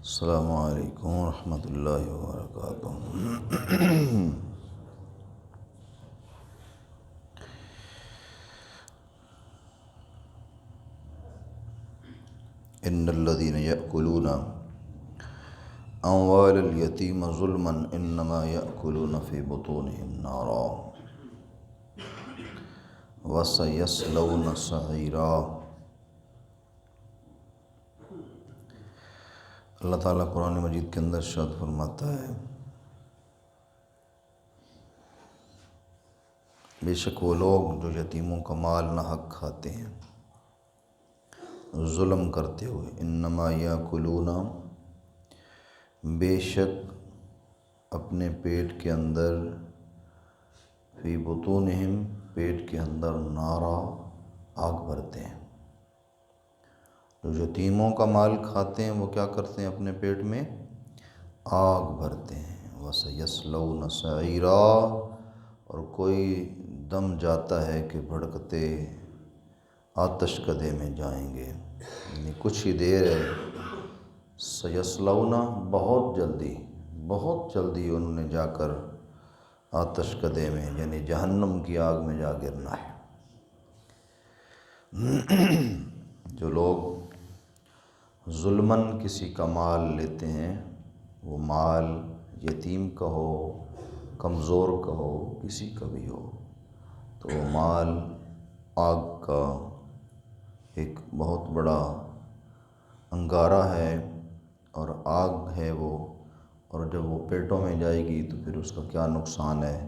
السلام علیکم ورحمۃ اللہ وبرکاتہ۔ ان الذين يأكلون اموال اليتيم ظلما انما يأكلون في بطونهم نارا وسيصلون سعيرا۔ اللہ تعالیٰ قرآن مجید کے اندر ارشاد فرماتا ہے، بے شک وہ لوگ جو یتیموں کا مال ناحق کھاتے ہیں ظلم کرتے ہوئے، انما یاکلون، بے شک اپنے پیٹ کے اندر، فی بطونہم، پیٹ کے اندر، نارا، آگ بھرتے ہیں۔ جو یتیموں کا مال کھاتے ہیں وہ کیا کرتے ہیں؟ اپنے پیٹ میں آگ بھرتے ہیں۔ وَسَيَصْلَوْنَ سَعِيرًا، اور کوئی دم جاتا ہے کہ بھڑکتے آتش کدے میں جائیں گے، یعنی کچھ ہی دیر ہے۔ سَيَصْلَوْنَ، بہت جلدی انہوں نے جا کر آتش کدے میں، یعنی جہنم کی آگ میں جا گرنا ہے۔ جو لوگ ظلماً کسی کا مال لیتے ہیں، وہ مال یتیم کا ہو، کمزور کا ہو، کسی کا بھی ہو، تو وہ مال آگ کا ایک بہت بڑا انگارہ ہے اور آگ ہے وہ، اور جب وہ پیٹوں میں جائے گی تو پھر اس کا کیا نقصان ہے۔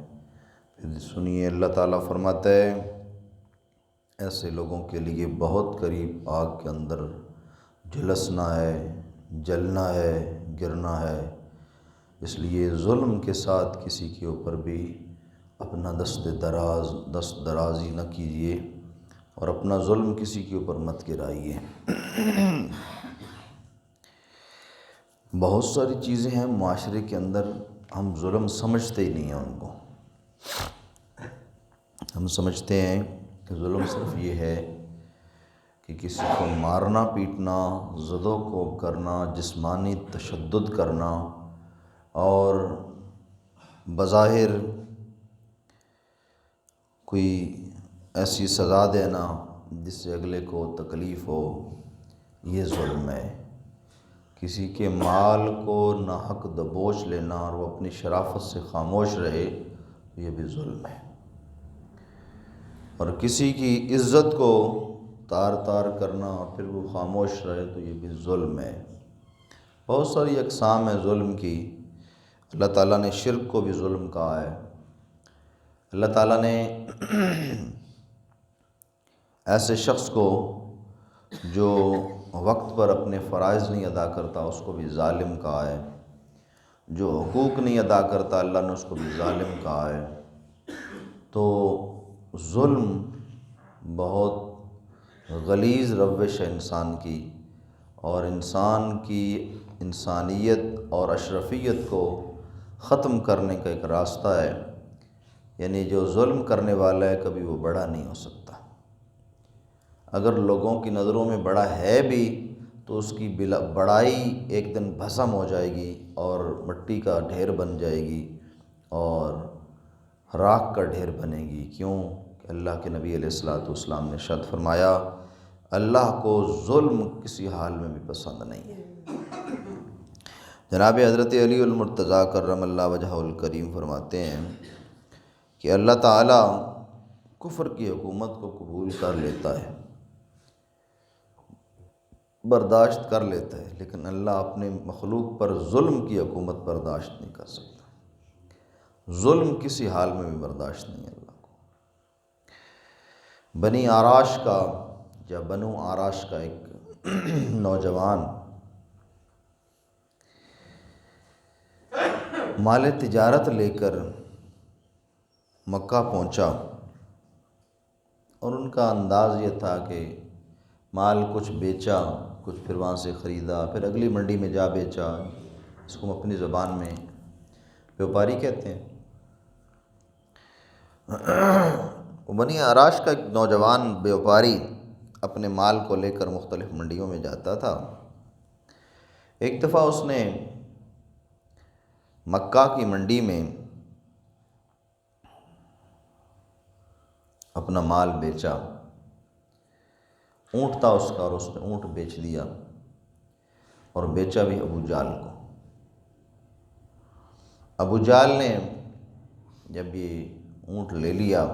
پھر سنیے، اللہ تعالیٰ فرماتا ہے ایسے لوگوں کے لیے بہت قریب آگ کے اندر جھلسنا ہے، جلنا ہے، گرنا ہے۔ اس لیے ظلم کے ساتھ کسی کے اوپر بھی اپنا دست درازی نہ کیجیے، اور اپنا ظلم کسی کے اوپر مت گرائیے۔ بہت ساری چیزیں ہیں معاشرے کے اندر، ہم ظلم سمجھتے ہی نہیں ہیں ان کو۔ ہم سمجھتے ہیں کہ ظلم صرف یہ ہے کہ کسی کو مارنا پیٹنا، زد و کوب کرنا، جسمانی تشدد کرنا، اور بظاہر کوئی ایسی سزا دینا جس سے اگلے کو تکلیف ہو، یہ ظلم ہے۔ کسی کے مال کو ناحق دبوچ لینا اور وہ اپنی شرافت سے خاموش رہے، یہ بھی ظلم ہے۔ اور کسی کی عزت کو تار تار کرنا اور پھر وہ خاموش رہے، تو یہ بھی ظلم ہے۔ بہت ساری اقسام ہیں ظلم کی۔ اللہ تعالیٰ نے شرک کو بھی ظلم کہا ہے۔ اللہ تعالیٰ نے ایسے شخص کو جو وقت پر اپنے فرائض نہیں ادا کرتا، اس کو بھی ظالم کہا ہے۔ جو حقوق نہیں ادا کرتا، اللہ نے اس کو بھی ظالم کہا ہے۔ تو ظلم بہت غلیظ روش ہے انسان کی، اور انسان کی انسانیت اور اشرفیت کو ختم کرنے کا ایک راستہ ہے۔ یعنی جو ظلم کرنے والا ہے کبھی وہ بڑا نہیں ہو سکتا۔ اگر لوگوں کی نظروں میں بڑا ہے بھی تو اس کی بڑائی ایک دن بھسم ہو جائے گی اور مٹی کا ڈھیر بن جائے گی اور راکھ کا ڈھیر بنے گی۔ کیوں کہ اللہ کے نبی علیہ السلام نے ارشاد فرمایا، اللہ کو ظلم کسی حال میں بھی پسند نہیں ہے۔ جناب حضرت علی المرتضیٰ کرم اللہ وجہہ الکریم فرماتے ہیں کہ اللہ تعالیٰ کفر کی حکومت کو قبول کر لیتا ہے، برداشت کر لیتا ہے، لیکن اللہ اپنے مخلوق پر ظلم کی حکومت برداشت نہیں کر سکتا۔ ظلم کسی حال میں بھی برداشت نہیں ہے اللہ کو۔ بنی آراش کا یا بنو آراش کا ایک نوجوان مال تجارت لے کر مکہ پہنچا، اور ان کا انداز یہ تھا کہ مال کچھ بیچا، کچھ پھر وہاں سے خریدا، پھر اگلی منڈی میں جا بیچا۔ اس کو ہم اپنی زبان میں بیوپاری کہتے ہیں۔ وہ بنی آراش کا ایک نوجوان بیوپاری اپنے مال کو لے کر مختلف منڈیوں میں جاتا تھا۔ ایک دفعہ اس نے مکہ کی منڈی میں اپنا مال بیچا، اونٹ تھا اس کا، اور اس نے اونٹ بیچ دیا، اور بیچا بھی ابو جال کو۔ ابو جال نے جب یہ اونٹ لے لیا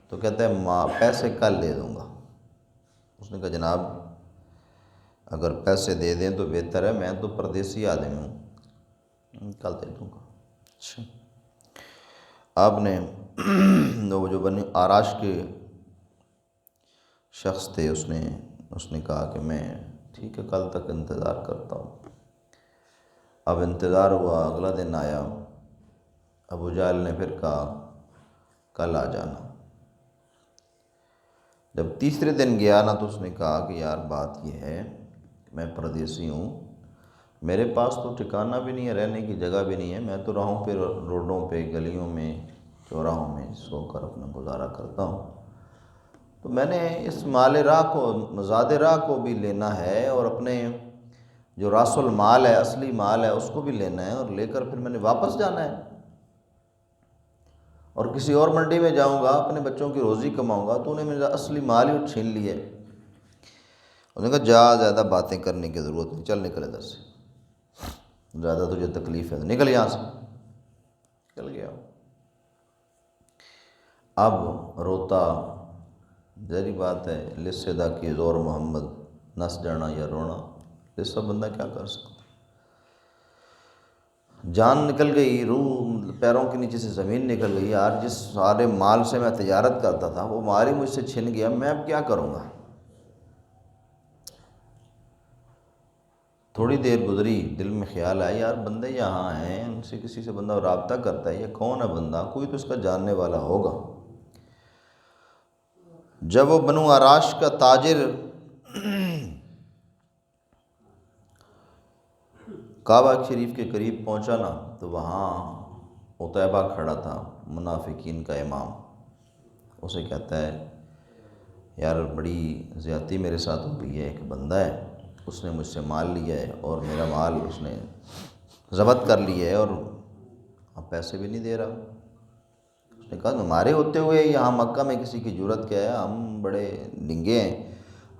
تو کہتا ہے پیسے کل دے دوں گا۔ اس نے کہا جناب اگر پیسے دے دیں تو بہتر ہے، میں تو پردیسی آدمی ہوں، کل دے دوں گا۔ اچھا، آپ نے وہ جو بنی آراش کے شخص تھے، اس نے کہا کہ میں ٹھیک ہے کل تک انتظار کرتا ہوں۔ اب انتظار ہوا، اگلا دن آیا، ابو جہل نے پھر کہا کل آ جانا۔ جب تیسرے دن گیا نا تو اس نے کہا کہ یار بات یہ ہے کہ میں پردیسی ہوں، میرے پاس تو ٹھکانہ بھی نہیں ہے، رہنے کی جگہ بھی نہیں ہے، میں تو راہوں پہ روڈوں پہ گلیوں میں چوراہوں میں سو کر اپنا گزارا کرتا ہوں، تو میں نے اس مال راہ کو، مزاد راہ کو بھی لینا ہے، اور اپنے جو راس المال ہے، اصلی مال ہے، اس کو بھی لینا ہے، اور لے کر پھر میں نے واپس جانا ہے، اور کسی اور منڈی میں جاؤں گا، اپنے بچوں کی روزی کماؤں گا، تو انہیں میرا اصلی مال ہی چھین لیے۔ انہوں نے کہا جا، زیادہ باتیں کرنے کی ضرورت نہیں، چل نکل ادھر سے، زیادہ تجھے تکلیف ہے تو نکل یہاں سے۔ نکل گیا۔ اب روتا، ظاہری بات ہے لسدا کی زور محمد، نس جانا یا رونا، لسا بندہ کیا کر سکتا، جان نکل گئی، روح پیروں کے نیچے سے زمین نکل گئی، یار جس سارے مال سے میں تجارت کرتا تھا وہ مال ہی مجھ سے چھن گیا، میں اب کیا کروں گا۔ تھوڑی دیر گزری، دل میں خیال آیا یار بندے یہاں ہیں، ان سے کسی سے بندہ رابطہ کرتا ہے، یہ کون ہے بندہ، کوئی تو اس کا جاننے والا ہوگا۔ جب وہ بنو آراش کا تاجر کعبہ شریف کے قریب پہنچا نا تو وہاں عتیبہ کھڑا تھا، منافقین کا امام۔ اسے کہتا ہے یار بڑی زیادتی میرے ساتھ ہو گئی ہے، ایک بندہ ہے اس نے مجھ سے مال لیا ہے، اور میرا مال اس نے ضبط کر لیا ہے، اور اب پیسے بھی نہیں دے رہا۔ اس نے کہا تمہارے ہوتے ہوئے یہاں مکہ میں کسی کی جرت کیا ہے، ہم بڑے ڈنگے ہیں،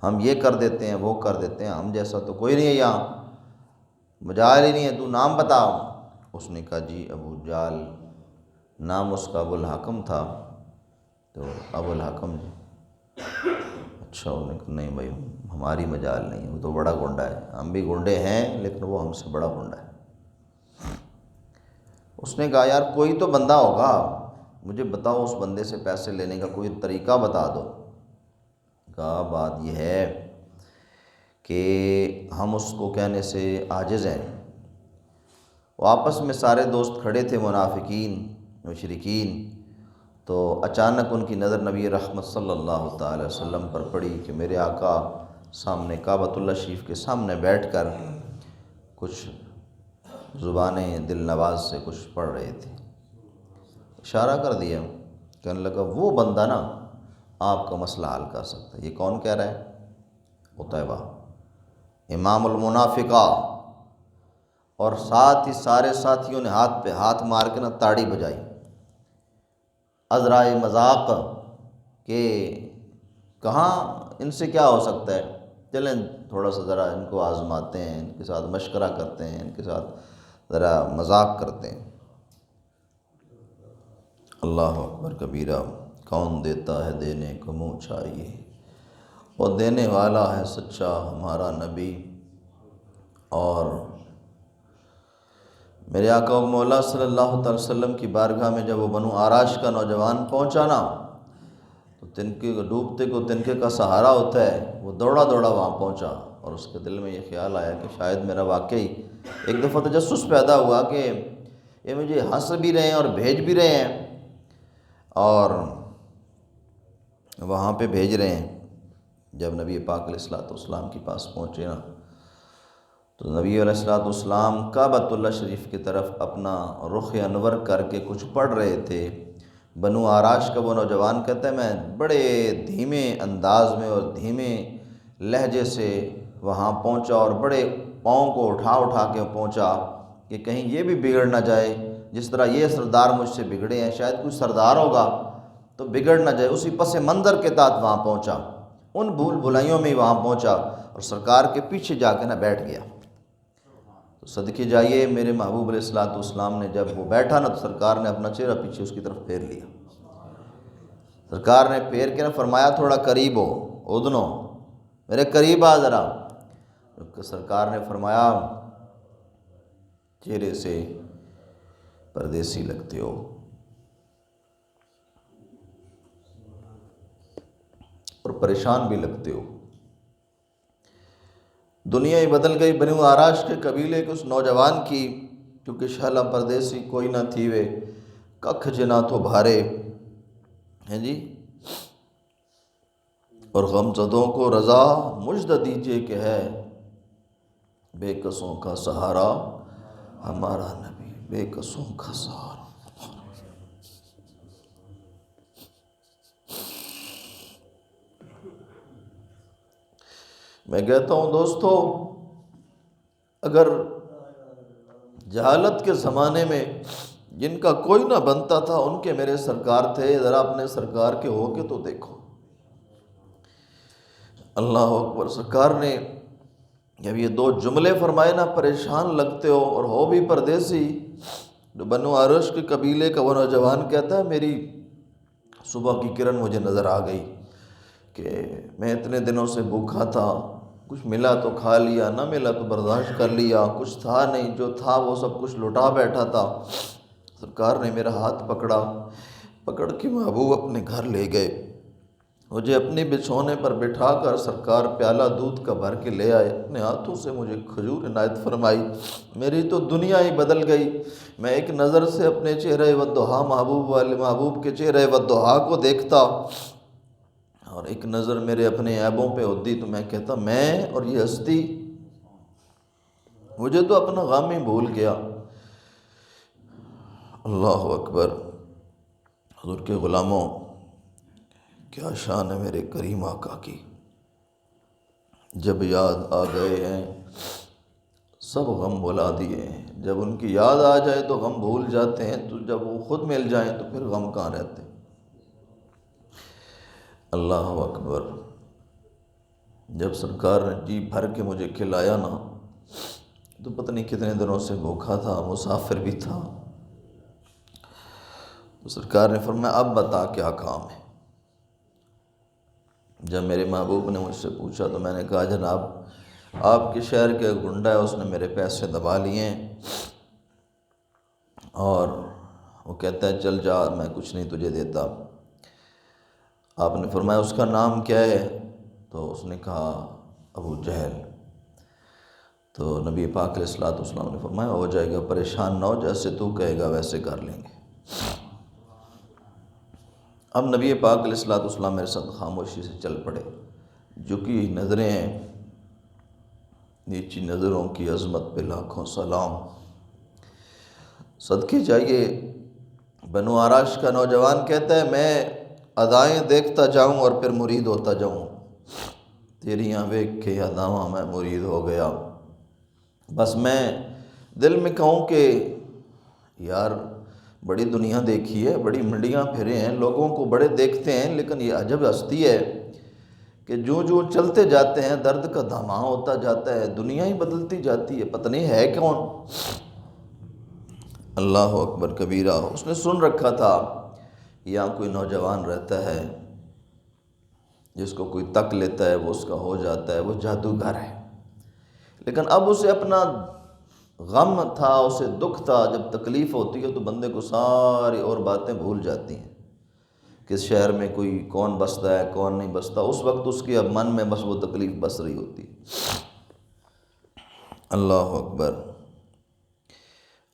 ہم یہ کر دیتے ہیں وہ کر دیتے ہیں، ہم جیسا تو کوئی نہیں ہے یہاں، مجال ہی نہیں ہے، تو نام بتاؤ۔ اس نے کہا جی ابو جال، نام اس کا ابو الحکم تھا، تو ابو الحکم جی، اچھا، انہوں نے کہا نہیں بھائی ہماری مجال نہیں، وہ تو بڑا گنڈا ہے، ہم بھی گنڈے ہیں لیکن وہ ہم سے بڑا گنڈا ہے۔ اس نے کہا یار کوئی تو بندہ ہوگا، مجھے بتاؤ اس بندے سے پیسے لینے کا کوئی طریقہ بتا دو۔ کہا بات یہ ہے کہ ہم اس کو کہنے سے عاجز ہیں۔ وہ آپس میں سارے دوست کھڑے تھے، منافقین مشرکین، تو اچانک ان کی نظر نبی رحمت صلی اللہ تعالی وسلم پر پڑی کہ میرے آقا سامنے کعبۃ اللہ شریف کے سامنے بیٹھ کر کچھ زبانیں دل نواز سے کچھ پڑھ رہے تھے۔ اشارہ کر دیا، کہنے لگا وہ بندہ نا آپ کا مسئلہ حل کر سکتا ہے۔ یہ کون کہہ رہا ہے؟ عتیبہ، امام المنافقہ۔ اور ساتھ ہی سارے ساتھیوں نے ہاتھ پہ ہاتھ مار کے نا تاڑی بجائی، عذرائے مذاق، کہ کہاں ان سے کیا ہو سکتا ہے، چلیں تھوڑا سا ذرا ان کو آزماتے ہیں، ان کے ساتھ مشورہ کرتے ہیں، ان کے ساتھ ذرا مذاق کرتے ہیں۔ اللہ اکبر کبیرہ، کون دیتا ہے دینے کو منہ چھائیے، وہ دینے والا ہے سچا ہمارا نبی۔ اور میرے آقا و مولا صلی اللہ تعالی وسلم کی بارگاہ میں جب وہ بنو آراش کا نوجوان پہنچا نا تو تنکے کو ڈوبتے کو تنکے کا سہارا ہوتا ہے، وہ دوڑا دوڑا وہاں پہنچا، اور اس کے دل میں یہ خیال آیا کہ شاید میرا واقعی ایک دفعہ تجسس پیدا ہوا کہ یہ مجھے ہنس بھی رہے ہیں اور بھیج بھی رہے ہیں، اور وہاں پہ بھیج رہے ہیں۔ جب نبی پاک علیہ الصلوۃ والسلام کے پاس پہنچے نا تو نبی علیہ الصلوۃ والسلام کعبۃ اللہ شریف کی طرف اپنا رخ انور کر کے کچھ پڑھ رہے تھے۔ بنو آراش کا وہ نوجوان کہتا ہے میں بڑے دھیمے انداز میں اور دھیمے لہجے سے وہاں پہنچا، اور بڑے پاؤں کو اٹھا اٹھا کے پہنچا کہ کہیں یہ بھی بگڑ نہ جائے، جس طرح یہ سردار مجھ سے بگڑے ہیں، شاید کوئی سردار ہوگا تو بگڑ نہ جائے۔ اسی پس منظر کے تحت وہاں پہنچا، ان بھول بھلائیوں میں وہاں پہنچا اور سرکار کے پیچھے جا کے بیٹھ گیا۔ تو صدقے جائیے میرے محبوب علیہ الصلوۃ والسلام نے جب وہ بیٹھا تو سرکار نے اپنا چہرہ پیچھے اس کی طرف پھیر لیا۔ سرکار نے پھیر کے فرمایا تھوڑا قریب ہو، ادنو میرے قریب آ ذرا۔ سرکار نے فرمایا چہرے سے پردیسی لگتے ہو، اور پریشان بھی لگتے ہو۔ دنیا ہی بدل گئی بنو آراش کے قبیلے کے اس نوجوان کی، کیونکہ شہلا پردیسی کوئی نہ تھی وے ککھ جنا تو بھارے ہیں جی، اور غم زدوں کو رضا مجد دیجئے کہ ہے بے کسوں کا سہارا ہمارا نبی، بے کسوں کا سہارا۔ میں کہتا ہوں دوستو، اگر جہالت کے زمانے میں جن کا کوئی نہ بنتا تھا ان کے میرے سرکار تھے، ذرا اپنے سرکار کے ہو کے تو دیکھو۔ اللہ اکبر۔ سرکار نے جب یہ دو جملے فرمائے نا، پریشان لگتے ہو اور ہو بھی پردیسی، جو بنو آرش کے قبیلے کا وہ نوجوان کہتا ہے میری صبح کی کرن مجھے نظر آ گئی کہ میں اتنے دنوں سے بھوکا تھا، کچھ ملا تو کھا لیا، نہ ملا تو برداشت کر لیا، کچھ تھا نہیں، جو تھا وہ سب کچھ لٹا بیٹھا تھا۔ سرکار نے میرا ہاتھ پکڑ کے محبوب اپنے گھر لے گئے، مجھے اپنی بچھونے پر بٹھا کر سرکار پیالہ دودھ کا بھر کے لے آئے، اپنے ہاتھوں سے مجھے کھجور عنایت فرمائی۔ میری تو دنیا ہی بدل گئی۔ میں ایک نظر سے اپنے چہرہ والضحیٰ محبوب کے چہرہ والضحیٰ کو دیکھتا، اور ایک نظر میرے اپنے عیبوں پہ ہوتی تو میں کہتا میں اور یہ ہستی، مجھے تو اپنا غم ہی بھول گیا۔ اللہ اکبر۔ حضور کے غلاموں، کیا شان ہے میرے کریم آقا کی، جب یاد آ گئے ہیں سب غم بھلا دیے ہیں۔ جب ان کی یاد آ جائے تو غم بھول جاتے ہیں، تو جب وہ خود مل جائیں تو پھر غم کہاں رہتے ہیں۔ اللہ اکبر۔ جب سرکار نے جی بھر کے مجھے کھلایا نا، تو پتہ نہیں کتنے دنوں سے بھوکا تھا، مسافر بھی تھا، تو سرکار نے فرمایا اب بتا کیا کام ہے۔ جب میرے محبوب نے مجھ سے پوچھا تو میں نے کہا جناب آپ کے شہر کے گنڈا ہے، اس نے میرے پیسے دبا لیے ہیں، اور وہ کہتا ہے چل جا میں کچھ نہیں تجھے دیتا۔ آپ نے فرمایا اس کا نام کیا ہے؟ تو اس نے کہا ابو جہل۔ تو نبی پاک علیہ الصلوۃ والسلام نے فرمایا ہو جائے گا، پریشان نہ ہو، جیسے تو کہے گا ویسے کر لیں گے۔ اب نبی پاک علیہ الصلوۃ والسلام میرے ساتھ خاموشی سے چل پڑے، جھکی نظریں ہیں، نیچی نظروں کی عظمت پہ لاکھوں سلام۔ صدقے جائیے بنو آراش کا نوجوان کہتا ہے میں ادائیں دیکھتا جاؤں اور پھر مرید ہوتا جاؤں، تیریاں ویکھ کے اداواں میں مرید ہو گیا۔ بس میں دل میں کہوں کہ یار بڑی دنیا دیکھی ہے، بڑی منڈیاں پھرے ہیں، لوگوں کو بڑے دیکھتے ہیں، لیکن یہ عجب ہستی ہے کہ جو چلتے جاتے ہیں درد کا دھماں ہوتا جاتا ہے، دنیا ہی بدلتی جاتی ہے، پتہ نہیں ہے کون۔ اللہ اکبر کبیرہ۔ اس نے سن رکھا تھا یہاں کوئی نوجوان رہتا ہے جس کو کوئی تک لیتا ہے وہ اس کا ہو جاتا ہے، وہ جادوگر ہے، لیکن اب اسے اپنا غم تھا، اسے دکھ تھا۔ جب تکلیف ہوتی ہے تو بندے کو ساری اور باتیں بھول جاتی ہیں، کس شہر میں کوئی کون بستا ہے کون نہیں بستا، اس وقت اس کے اب من میں بس وہ تکلیف بس رہی ہوتی ہے۔ اللہ اکبر۔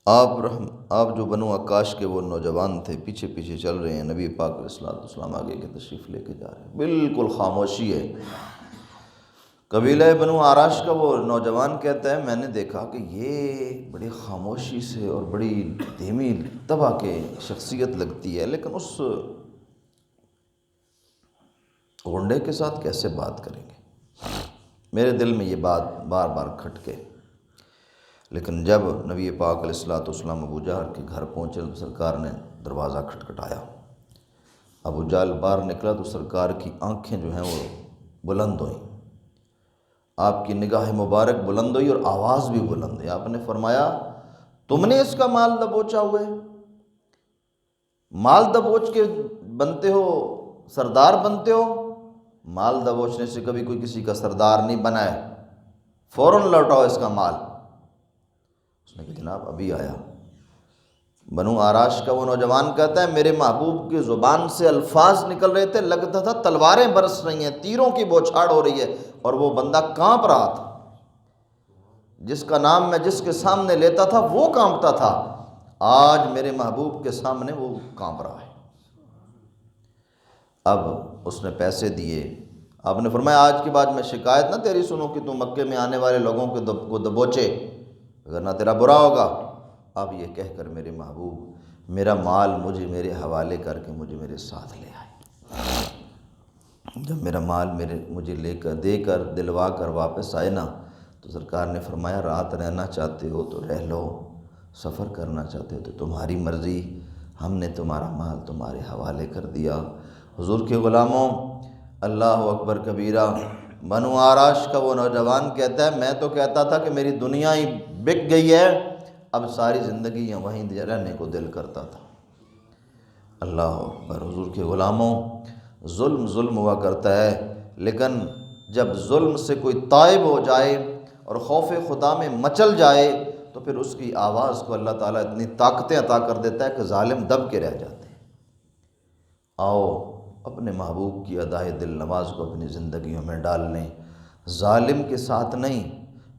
آپ جو بنو عکاش کے وہ نوجوان تھے پیچھے پیچھے چل رہے ہیں، نبی پاک علیہ الصلوۃ والسلام آگے کے تشریف لے کے جا رہے ہیں، بالکل خاموشی ہے۔ قبیلہ بنو آراش کا وہ نوجوان کہتا ہے میں نے دیکھا کہ یہ بڑی خاموشی سے اور بڑی دھیمی طبع کے شخصیت لگتی ہے، لیکن اس گنڈے کے ساتھ کیسے بات کریں گے؟ میرے دل میں یہ بات بار بار کھٹکے۔ لیکن جب نبی پاک علیہ الصلوۃ والسلام ابو جہل کے گھر پہنچے تو سرکار نے دروازہ کھٹکھٹایا۔ ابو جہل باہر نکلا تو سرکار کی آنکھیں جو ہیں وہ بلند ہوئیں، آپ کی نگاہ مبارک بلند ہوئی اور آواز بھی بلند ہوئی۔ آپ نے فرمایا تم نے اس کا مال دبوچا ہوئے، مال دبوچ کے بنتے ہو سردار بنتے ہو؟ مال دبوچنے سے کبھی کوئی کسی کا سردار نہیں بنا ہے، فوراً لوٹاؤ اس کا مال۔ اس نے کہا جناب ابھی آیا۔ بنو آراش کا وہ نوجوان کہتا ہے میرے محبوب کی زبان سے الفاظ نکل رہے تھے، لگتا تھا تلواریں برس رہی ہیں، تیروں کی بوچھاڑ ہو رہی ہے، اور وہ بندہ کانپ رہا تھا۔ جس کا نام میں جس کے سامنے لیتا تھا وہ کانپتا تھا، آج میرے محبوب کے سامنے وہ کانپ رہا ہے۔ اب اس نے پیسے دیے۔ آپ نے فرمایا آج کے بعد میں شکایت نہ تیری سنوں کہ تو مکے میں آنے والے لوگوں کو دبوچے، ورنہ تیرا برا ہوگا۔ اب یہ کہہ کر میرے محبوب میرا مال مجھے میرے حوالے کر کے مجھے میرے ساتھ لے آئے۔ جب میرا مال مجھے دے کر دلوا کر واپس آئے نا تو سرکار نے فرمایا رات رہنا چاہتے ہو تو رہ لو، سفر کرنا چاہتے ہو تو تمہاری مرضی، ہم نے تمہارا مال تمہارے حوالے کر دیا۔ حضور کے غلاموں، اللہ اکبر کبیرہ، بنو آراش کا وہ نوجوان کہتا ہے میں تو کہتا تھا کہ میری دنیا ہی بک گئی ہے، اب ساری زندگی وہیں رہنے کو دل کرتا تھا۔ اللہ اکبر۔ حضور کے غلاموں، ظلم ہوا کرتا ہے، لیکن جب ظلم سے کوئی تائب ہو جائے اور خوف خدا میں مچل جائے تو پھر اس کی آواز کو اللہ تعالیٰ اتنی طاقتیں عطا کر دیتا ہے کہ ظالم دب کے رہ جاتے ہیں۔ آؤ اپنے محبوب کی ادائے دل نواز کو اپنی زندگیوں میں ڈال لیں، ظالم کے ساتھ نہیں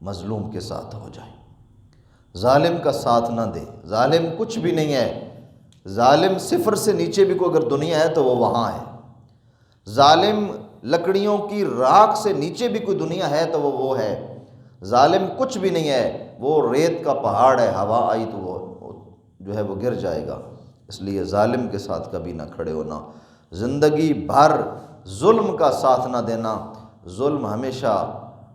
مظلوم کے ساتھ ہو جائیں، ظالم کا ساتھ نہ دیں۔ ظالم کچھ بھی نہیں ہے، ظالم صفر سے نیچے بھی کوئی اگر دنیا ہے تو وہ وہاں ہے۔ ظالم لکڑیوں کی راکھ سے نیچے بھی کوئی دنیا ہے تو وہ ہے۔ ظالم کچھ بھی نہیں ہے، وہ ریت کا پہاڑ ہے، ہوا آئی تو وہ جو ہے وہ گر جائے گا۔ اس لیے ظالم کے ساتھ کبھی نہ کھڑے ہونا، زندگی بھر ظلم کا ساتھ نہ دینا۔ ظلم ہمیشہ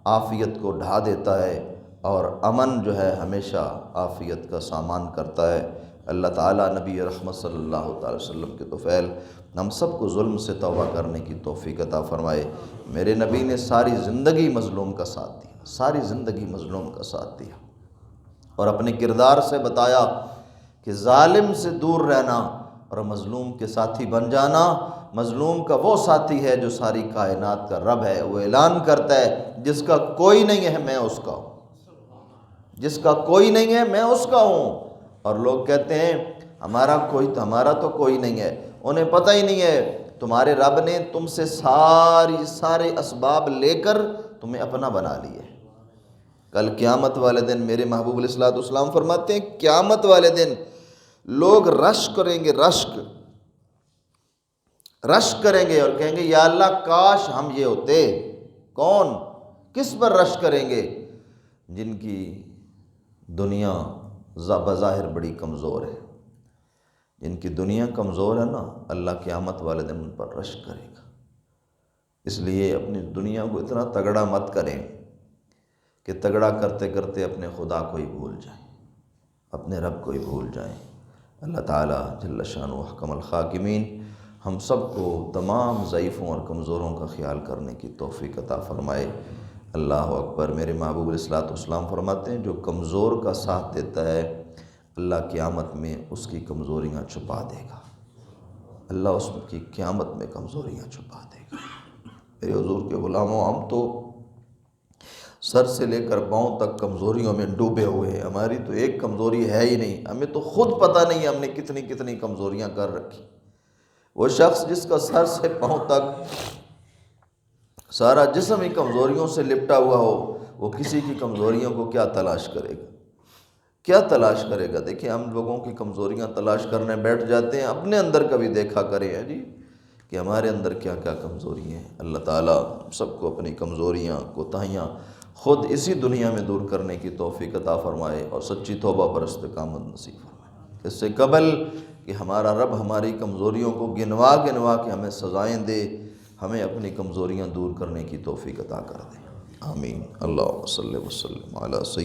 عافیت کو ڈھا دیتا ہے اور امن جو ہے ہمیشہ عافیت کا سامان کرتا ہے۔ اللہ تعالیٰ نبی رحمت صلی اللہ تعالی وسلم کے طفیل ہم سب کو ظلم سے توبہ کرنے کی توفیق عطا فرمائے۔ میرے نبی نے ساری زندگی مظلوم کا ساتھ دیا، ساری زندگی مظلوم کا ساتھ دیا، اور اپنے کردار سے بتایا کہ ظالم سے دور رہنا اور مظلوم کے ساتھی بن جانا۔ مظلوم کا وہ ساتھی ہے جو ساری کائنات کا رب ہے، وہ اعلان کرتا ہے جس کا کوئی نہیں ہے میں اس کا ہوں، جس کا کوئی نہیں ہے میں اس کا ہوں۔ اور لوگ کہتے ہیں ہمارا تو کوئی نہیں ہے، انہیں پتہ ہی نہیں ہے تمہارے رب نے تم سے سارے اسباب لے کر تمہیں اپنا بنا لیے۔ کل قیامت والے دن میرے محبوب علیہ الصلوۃ والسلام فرماتے ہیں قیامت والے دن لوگ رشک کریں گے، رشک کریں گے اور کہیں گے یا اللہ کاش ہم یہ ہوتے۔ کون؟ کس پر رشک کریں گے؟ جن کی دنیا بظاہر بڑی کمزور ہے، جن کی دنیا کمزور ہے نا، اللہ قیامت والے دن ان پر رشک کرے گا۔ اس لیے اپنی دنیا کو اتنا تگڑا مت کریں کہ تگڑا کرتے کرتے اپنے خدا کو ہی بھول جائیں، اپنے رب کو ہی بھول جائیں۔ اللہ تعالیٰ جل شانہ احکم الحاکمین ہم سب کو تمام ضعیفوں اور کمزوروں کا خیال کرنے کی توفیق عطا فرمائے۔ اللہ اکبر۔ میرے محبوب علیہ الصلوۃ والسلام فرماتے ہیں جو کمزور کا ساتھ دیتا ہے اللہ قیامت میں اس کی کمزوریاں چھپا دے گا، اللہ اس کی قیامت میں کمزوریاں چھپا دے گا۔ میرے حضور کے غلاموں، ہم تو سر سے لے کر پاؤں تک کمزوریوں میں ڈوبے ہوئے ہیں، ہماری تو ایک کمزوری ہے ہی نہیں، ہمیں تو خود پتہ نہیں ہے ہم نے کتنی کتنی کمزوریاں کر رکھی۔ وہ شخص جس کا سر سے پاؤں تک سارا جسم ہی کمزوریوں سے لپٹا ہوا ہو، وہ کسی کی کمزوریوں کو کیا تلاش کرے گا، کیا تلاش کرے گا؟ دیکھیں ہم لوگوں کی کمزوریاں تلاش کرنے بیٹھ جاتے ہیں، اپنے اندر کبھی دیکھا کریں جی کہ ہمارے اندر کیا کیا کمزوریاں ہیں۔ اللہ تعالیٰ سب کو اپنی کمزوریاں کوتاہیاں خود اسی دنیا میں دور کرنے کی توفیق عطا فرمائے اور سچی توبہ پر استقامت نصیب فرمائے۔ اس سے قبل کہ ہمارا رب ہماری کمزوریوں کو گنوا گنوا کے ہمیں سزائیں دے، ہمیں اپنی کمزوریاں دور کرنے کی توفیق عطا کر دے۔ آمین۔ اللہم صلی وسلم علی سیدنا